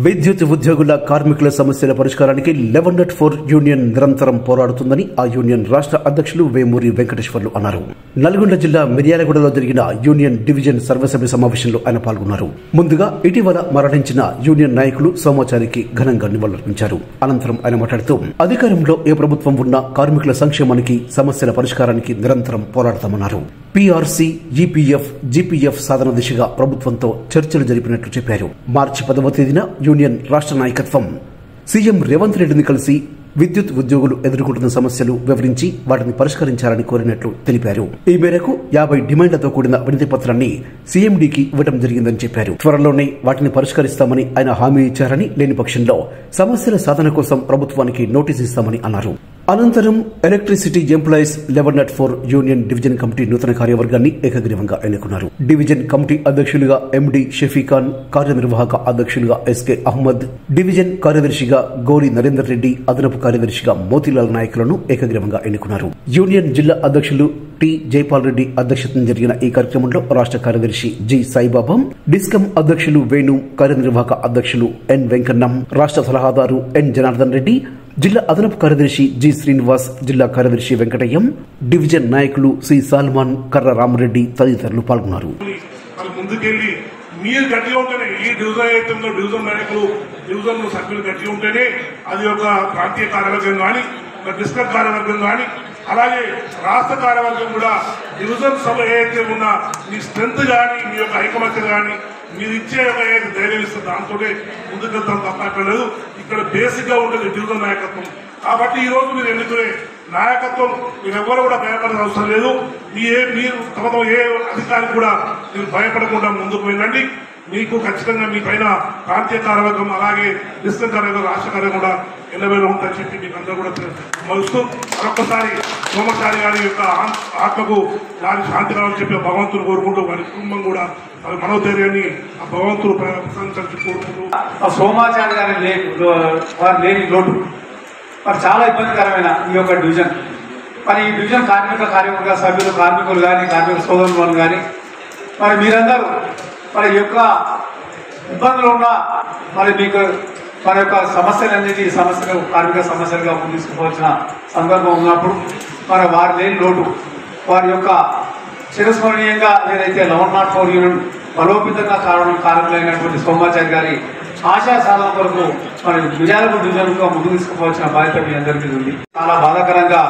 విద్యుత్ ఉద్యోగుల కార్మికుల సమస్యల పరిష్కారానికి 11-4 యూనియన్ నిరంతరం పోరాడుతుందని ఆ యూనియన్ రాష్ట్ర అధ్యక్షులు వేమూరి వెంకటేశ్వర్లు అన్నారు. నల్గొండ జిల్లా మిర్యాలగూడలో జరిగిన యూనియన్ డివిజన్ సర్వసభ్య సమావేశంలో ఆయన పాల్గొన్నారు. ముందుగా ఇటీవల మరణించిన యూనియన్ నాయకులు సోమాచారికి ఘనంగా నివాళులర్పించారు. అనంతరం ఆయన మాట్లాడుతూ అధికారంలో ఏ ప్రభుత్వం ఉన్నా కార్మికుల సంక్షేమానికి సమస్యల పరిష్కారానికి నిరంతరం పోరాడతామన్నారు. పీఆర్సీ, ఈపీఎఫ్, జీపీఎఫ్ సాధన దిశగా ప్రభుత్వంతో చర్చలు జరిపినట్లు చెప్పారు. మార్చి 10వ తేదీన యూనియన్ రాష్ట్ర నాయకత్వం సీఎం రేవంత్ రెడ్డిని కలిసి విద్యుత్ ఉద్యోగులు ఎదుర్కొంటున్న సమస్యలు వివరించి వాటిని పరిష్కరించాలని కోరినట్లు తెలిపారు. ఈ మేరకు 50 డిమాండ్లతో కూడిన వినతి పత్రాన్ని సీఎండీకి ఇవ్వడం జరిగిందని చెప్పారు. త్వరలోనే వాటిని పరిష్కరిస్తామని ఆయన హామీ ఇచ్చారని, లేని పక్షంలో సమస్యల సాధన కోసం ప్రభుత్వానికి నోటీసు ఇస్తామని అన్నారు. అనంతరం electricity employees 11-4 union division committee నూతన కార్యవర్గాన్ని ఏకగ్రీవంగా ఎన్నుకున్నారు. డివిజన్ కమిటీ అధ్యక్షులుగా ఎండి షఫీఖాన్, కార్యనిర్వాహక అధ్యక్షులుగా ఎస్కే అహ్మద్, డివిజన్ కార్యదర్శిగా గోలి నరేందర్ రెడ్డి, అదనపు కార్యదర్శిగా మోతీలాల్ నాయకులను ఏకగ్రీవంగా ఎన్నుకున్నారు. యూనియన్ జిల్లా అధ్యక్షులు టి జైపాల్ రెడ్డి అధ్యక్షతన జరిగిన ఈ కార్యక్రమంలో రాష్ట్ర కార్యదర్శి జి సాయిబాబా, డిస్కం అధ్యక్షులు వేణు, కార్యనిర్వాహక అధ్యక్షులు ఎన్ వెంకన్నం, రాష్ట్ర సలహాదారు ఎన్ జనార్దన్ రెడ్డి, జిల్లా అదనపు కార్యదర్శి జి శ్రీనివాస్, జిల్లా కార్యదర్శి వెంకటయ్యం, డివిజన్ నాయకులు సి సాల్మాన్, కర్ర రామరెడ్డి తదితరులు పాల్గొన్నారు. మీరు గట్టిగా ఉంటేనే ఈ డివిజన్ ఏదైతుందో డివిజన్ నాయకులు డివిజన్ సభ్యులు గట్టిగా ఉంటేనే అది ఒక ప్రాంతీయ కార్యవర్గం కానీ డిస్ట్రిక్ట్ కార్యవర్గం కానీ అలాగే రాష్ట్ర కార్యవర్గం కూడా డివిజన్ సభ ఏదైతే ఉన్నా మీ స్ట్రెంత్ కానీ మీ యొక్క ఐకమత్యం కానీ మీరు ఇచ్చే ఒక ఏదైతే ధైర్యం ఇస్తుంది దాంతో ముందుకెళ్తాం తప్ప లేదు. ఇక్కడ బేసిక్ గా ఉంటుంది డివిజన్ నాయకత్వం. కాబట్టి ఈ రోజు మీరు ఎన్నుకునే నాయకత్వం మీరు ఎవరు కూడా భయపడాల్సిన అవసరం లేదు. మీరు తమ ఏ అధికారికి కూడా మీరు భయపడకుండా ముందుకు వెళ్ళండి. మీకు ఖచ్చితంగా మీ పైన ప్రాంతీయ కార్యవర్గం అలాగే డిస్ట్రిక్ట్ కార్యవర్గం రాష్ట్ర కార్యవర్గం కూడా ఎల్లవేళ ఉంటుందని చెప్పి మీకు అందరూ కూడా మలుస్తూ మరొకసారి సోమచారి గారి యొక్క ఆత్మకు వారి శాంతి రావాలని చెప్పి భగవంతుని కోరుకుంటూ వారి కుటుంబం కూడా వారి మనోధైర్యాన్ని ఆ భగవంతుడు ప్రశంసించాలని కోరుకుంటూ సోమాచారి గారి లేని లోటు మరి చాలా ఇబ్బందికరమైన ఈ యొక్క డివిజన్. మరి ఈ డివిజన్ కార్మిక సభ్యులు, కార్మికులు కానీ కార్మిక సోదరులు కానీ మరి మీరందరూ మరి యొక్క ఇబ్బందులు ఉన్నా మరి మీకు మన యొక్క సమస్యలనేది సమస్యలు కార్మిక సమస్యలుగా తీసుకుపోవాల్సిన సందర్భం ఉన్నప్పుడు మరి వారి లేని లోటు వారి యొక్క చిరస్మరణీయంగా ఏదైతే 11-4 యూనియన్ బలోపేతంగా కారణమైనటువంటి సోమాచారి గారి ఆశా సాధన కొరకు మరి మిర్యాలగూడ డివిజన్గా ముందుకు తీసుకుపోవాల్సిన బాధ్యత మీ అందరికీ ఉంది. చాలా బాధాకరంగా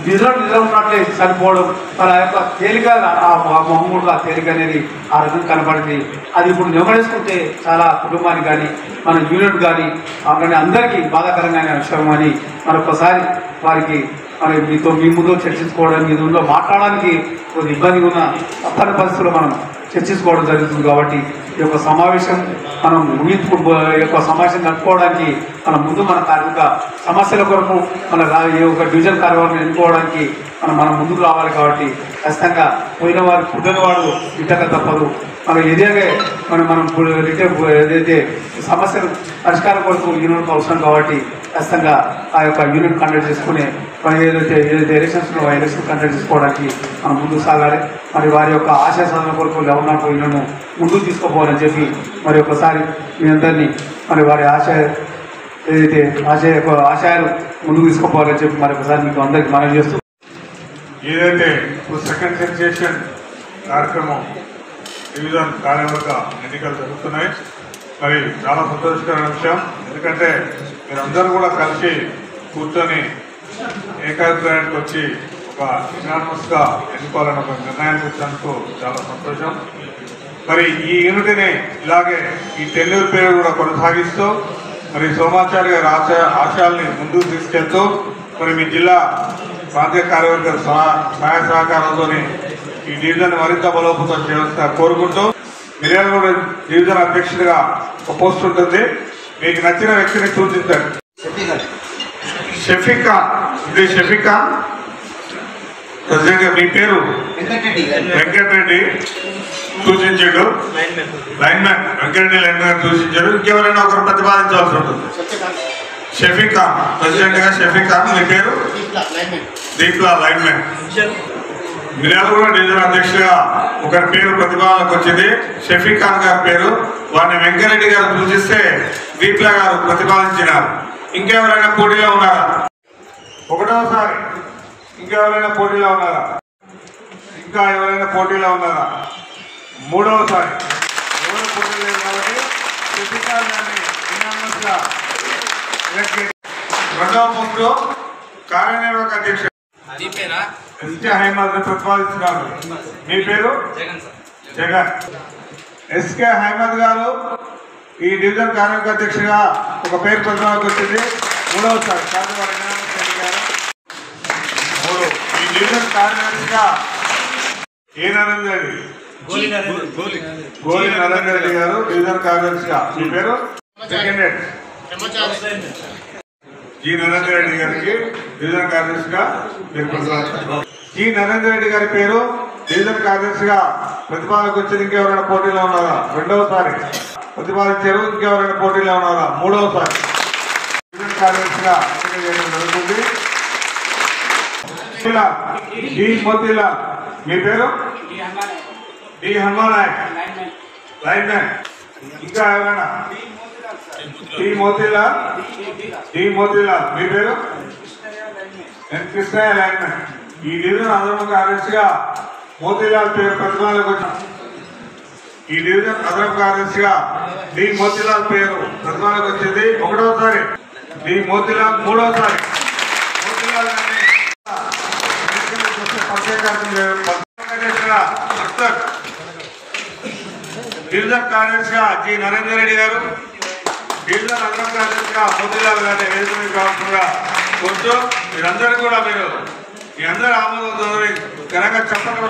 డివిజన్ ఉన్నట్లే చనిపోవడం మరి ఆ యొక్క తేలిక మొహమ్మూడుగా తేలిక అనేది ఆ రకంగా కనబడింది. అది ఇప్పుడు నెమడేసుకుంటే చాలా కుటుంబానికి కానీ మన యూనియన్ కానీ అందరికీ బాధాకరమైన విషయం అని మరొకసారి వారికి మరి మీ ముందు చర్చించుకోవడానికి మీ ముందు మాట్లాడడానికి కొద్ది ఇబ్బందిగా ఉన్న తప్పని పరిస్థితుల్లో మనం చర్చించుకోవడం జరుగుతుంది. కాబట్టి ఈ యొక్క సమావేశం మనం ఈ యొక్క సమావేశం నడుపుకోవడానికి మనం ముందు మన కార్మిక సమస్యల కొరకు మన ఈ యొక్క డివిజన్ కార్యవర్గం ఎన్నుకోవడానికి మనం ముందుకు రావాలి. కాబట్టి ఖచ్చితంగా పోయిన వారు పుట్టిన వాడు ఇటక తప్పదు. మనం ఏదైతే మనం ఏదైతే సమస్యలు పరిష్కారం కొరకు యూనియన్ అవసరం కాబట్టి ఖచ్చితంగా ఆ యొక్క యూనియన్ కండక్ట్ చేసుకునే మనం ఏదైతే ఎలక్షన్స్లో ఎలక్షన్ కండక్ట్ చేసుకోవడానికి మనం ముందుకు సాగాలి. మరి వారి యొక్క ఆశయ సాధన కొరకు 11-4 యూనియన్ ముందుకు తీసుకోపోవాలని చెప్పి మరి ఒకసారి మీ అందరినీ మరి వారి ఏదైతే ఆశయాలు ముందుకు తీసుకోపోవాలని చెప్పి మరి ఒకసారి మీకు అందరికీ మనవి చేస్తూ ఏదైతే సెకండ్ సెన్సేషన్ కార్యక్రమం డివిజన్ కార్యవర్గ ఎన్నికలు జరుగుతున్నాయి. మరి చాలా సంతోషకరమైన విషయం. ఎందుకంటే మీరందరూ కూడా కలిసి కూర్చొని ఏకాభిప్రాయానికి వచ్చి ఒక యునానిమస్గా ఎన్నుకోవాలని ఒక నిర్ణయానికి వచ్చినందుకు చాలా సంతోషం. మరి ఈ యూనిట్ని ఇలాగే ఈ టెన్యూర్ పీరియడ్ కూడా కొనసాగిస్తూ మరి సోమాచారి గారి ఆశయాల్ని ముందుకు తీసుకెళ్తూ మరి మీ జిల్లా ప్రాంతీయ కార్యవర్గ సహాయ సహకారంతో ఈ డివిజన్ మరింత బలోపేతం చేస్తా కోరుకుంటూ మిర్యాలగూడ డివిజన్ అధ్యక్షుడిగా ఒక పోస్ట్ ఉంటుంది. మీకు నచ్చిన వ్యక్తిని సూచించండి. షఫీఖా ప్రెసిడెంట్. మీ పేరు వెంకటరెడ్డి సూచించాడు. Lineman Venkata Reddy lineman సూచించాడు. ఇంకెవరైనా ఒకరు ప్రతిపాదించవలసి ఉంటుంది. షఫీఖాన్, ప్రెసిడెంట్ గా షఫీఖాన్. మీ పేరు Deepla, line man. Miryalaguda division అధ్యక్షుడిగా ఒకరి పేరు ప్రతిపాదనకు వచ్చింది, షఫీక్ ఖాన్ గారి పేరు. వారిని వెంకరెడ్డి గారు సూచిస్తే దీప్లా గారు ప్రతిపాదించినారు. ఇంకెవరైనా పోటీలో ఉన్నారా? ఒకటోసారి ఇంకెవరైనా పోటీలో ఉన్నారా? ఇంకా ఎవరైనా పోటీలో ఉన్నారా? మూడవసారి ఎవరు పోటీ లేదు కాబట్టి షఫీక్ ఖాన్ గారిని యునానిమస్గా ఎలక్ట్ చేసి రెండవ పోస్టు కార్యనిర్వాహక అధ్యక్షుడు ఎస్కే అహ్మద్ ప్రతిపాదిస్తున్నారు. మీ పేరు జగన్. ఎస్కే అహ్మద్ గారు ఈ డివిజన్ కార్యనిర్వాహక అధ్యక్షుడిగా ఒక పేరు ప్రతిపాదనకు వచ్చింది. మూడవసారి ఈ డివిజన్ కార్యదర్శిగా ఏ నరేంద్ర రెడ్డి, గోలి నరేంద్ర రెడ్డి గారు డివిజన్ కార్యదర్శిగా. మీ పేరు second head G Narendra Reddy గారికి డివిజన్ కార్యదర్శిగా పేరు ప్రతిపాదించారు. జి నరేంద్ర రెడ్డి గారి పేరు డివిజన్ కార్యదర్శిగా ప్రతిపాదనకు వచ్చింది. ఇంకెవరైనా పోటీలో ఉన్నారా? రెండవసారి ప్రతిపాదించారు. ఇంకెవరైనా పోటీలో ఉన్నారా? మూడవసారి డివిజన్ కార్యదర్శిగా ఎన్నిక చేయడం జరుగుతుంది. డి మోతీలాల్. మీ పేరు డి హనుమానాయక్, లైన్ మ్యాన్. ఇంకా ఎవరైనా? డి మోతీలాల్. మీ పేరు ఎన్ కృష్ణయ్య, లైన్ మ్యాన్. ఈ డివిజన్ అదనపు కార్యదర్శిగా మోతీలాల్ పేరు ప్రతిపాదనకు వచ్చింది. ఈ డివిజన్ అదనపు కార్యదర్శిగా డి మోతీలాల్ పేరు ప్రతిపాదనకు వచ్చింది. ఒకటోసారి డి మోతీలాల్, మూడవసారి మోతీలాల్ డివిజన్ కార్యదర్శిగా జి నరేందర్ రెడ్డి గారు, డివిజన్ అదనపు కార్యదర్శిగా మోతీలాల్ గారిని వేదిక కావాల్సిందిగా కోరుతూ మీరందరూ కూడా మీ అందరూ ఆమోదంతో ఘనంగా చెప్పడం